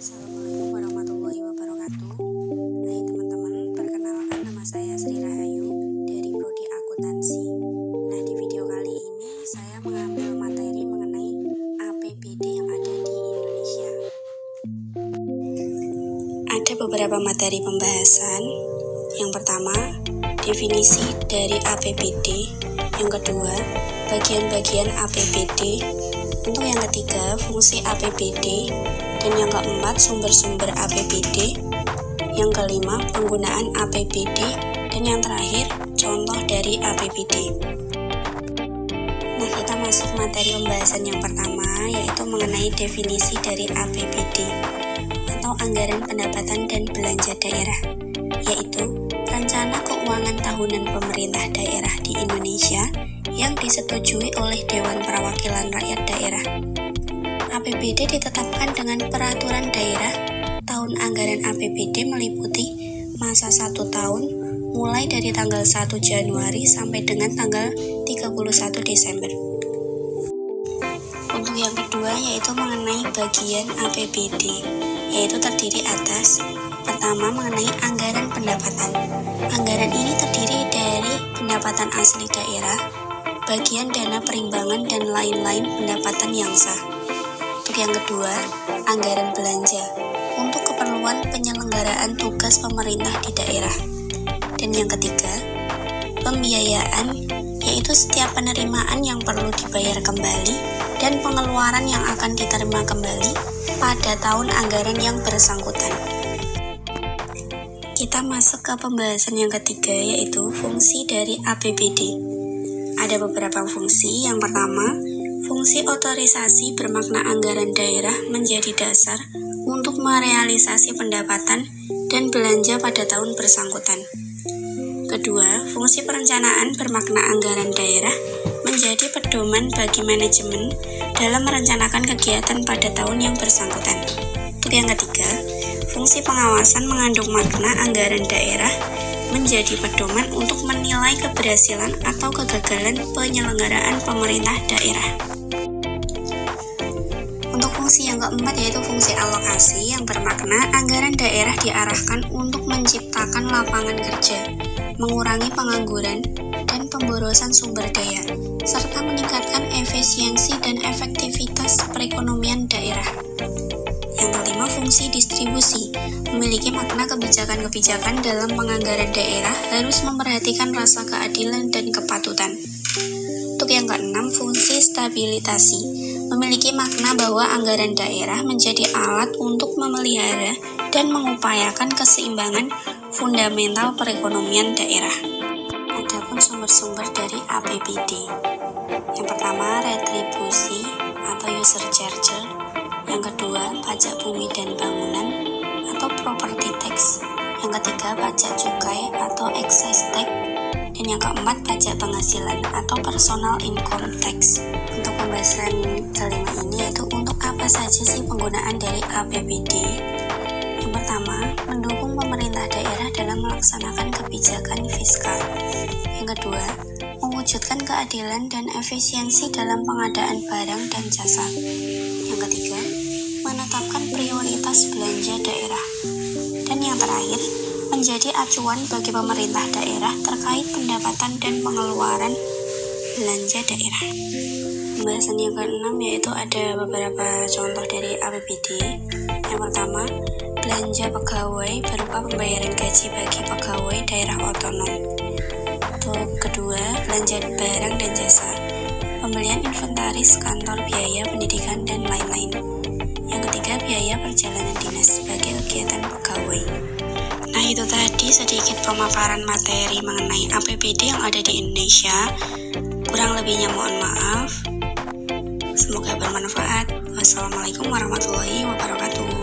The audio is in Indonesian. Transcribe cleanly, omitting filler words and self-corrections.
Assalamualaikum warahmatullahi wabarakatuh. Hai teman-teman, perkenalkan nama saya Sri Rahayu dari Prodi Akuntansi. Nah, di video kali ini saya mengambil materi mengenai APBD yang ada di Indonesia. Ada beberapa materi pembahasan. Yang pertama, definisi dari APBD. Yang kedua, bagian-bagian APBD. Untuk yang ketiga, fungsi APBD. Dan yang keempat, sumber-sumber APBD. Yang kelima, penggunaan APBD. Dan yang terakhir, contoh dari APBD. Nah, kita masuk materi pembahasan yang pertama, yaitu mengenai definisi dari APBD atau Anggaran Pendapatan dan Belanja Daerah, yaitu Rencana Keuangan Tahunan Pemerintah Daerah di Indonesia yang disetujui oleh Dewan Perwakilan Rakyat Daerah. APBD ditetapkan dengan peraturan daerah. Tahun anggaran APBD meliputi masa 1 tahun mulai dari tanggal 1 Januari sampai dengan tanggal 31 Desember. Untuk yang kedua yaitu mengenai bagian APBD, yaitu terdiri atas pertama mengenai anggaran pendapatan. Anggaran ini terdiri dari pendapatan asli daerah, bagian dana perimbangan dan lain-lain pendapatan yang sah. Untuk yang kedua, anggaran belanja untuk keperluan penyelenggaraan tugas pemerintah di daerah. Dan yang ketiga, pembiayaan, yaitu setiap penerimaan yang perlu dibayar kembali dan pengeluaran yang akan diterima kembali pada tahun anggaran yang bersangkutan. Kita masuk ke pembahasan yang ketiga, yaitu fungsi dari APBD. Ada beberapa fungsi. Yang pertama, fungsi otorisasi bermakna anggaran daerah menjadi dasar untuk merealisasi pendapatan dan belanja pada tahun bersangkutan. Kedua, fungsi perencanaan bermakna anggaran daerah menjadi pedoman bagi manajemen dalam merencanakan kegiatan pada tahun yang bersangkutan. Untuk yang ketiga, fungsi pengawasan mengandung makna anggaran daerah menjadi pedoman untuk menilai keberhasilan atau kegagalan penyelenggaraan pemerintah daerah. Untuk fungsi yang keempat yaitu fungsi alokasi yang bermakna anggaran daerah diarahkan untuk menciptakan lapangan kerja, mengurangi pengangguran dan pemborosan sumber daya, serta meningkatkan efisiensi dan efektivitas perekonomian daerah. Yang kelima, fungsi distribusi memiliki makna kebijakan-kebijakan dalam penganggaran daerah harus memperhatikan rasa keadilan dan kepatutan. Untuk yang keenam, fungsi stabilitasi memiliki makna bahwa anggaran daerah menjadi alat untuk memelihara dan mengupayakan keseimbangan fundamental perekonomian daerah. Adapun sumber-sumber dari APBD. Yang pertama, retribusi atau user charge. Yang kedua, pajak bumi dan bangunan atau property tax. Yang ketiga, pajak cukai atau excise tax. Dan yang keempat, pajak penghasilan atau personal income tax. Untuk pembahasan kelima ini yaitu untuk apa saja sih penggunaan dari APBD. Yang pertama, mendukung pemerintah daerah dalam melaksanakan kebijakan fiskal. Yang kedua, mewujudkan keadilan dan efisiensi dalam pengadaan barang dan jasa. Yang ketiga, menetapkan prioritas belanja daerah. Dan yang terakhir, menjadi acuan bagi pemerintah daerah terkait pendapatan dan pengeluaran belanja daerah. Pembahasan yang keenam yaitu ada beberapa contoh dari APBD. Yang pertama, belanja pegawai berupa pembayaran gaji bagi pegawai daerah otonom. Untuk kedua, belanja barang dan jasa, pembelian inventaris kantor, biaya pendidikan, dan lain-lain. Yang ketiga, biaya perjalanan dinas sebagai kegiatan pegawai. Nah, itu tadi sedikit pemaparan materi mengenai APBD yang ada di Indonesia. Kurang lebihnya mohon maaf. Semoga bermanfaat. Wassalamualaikum warahmatullahi wabarakatuh.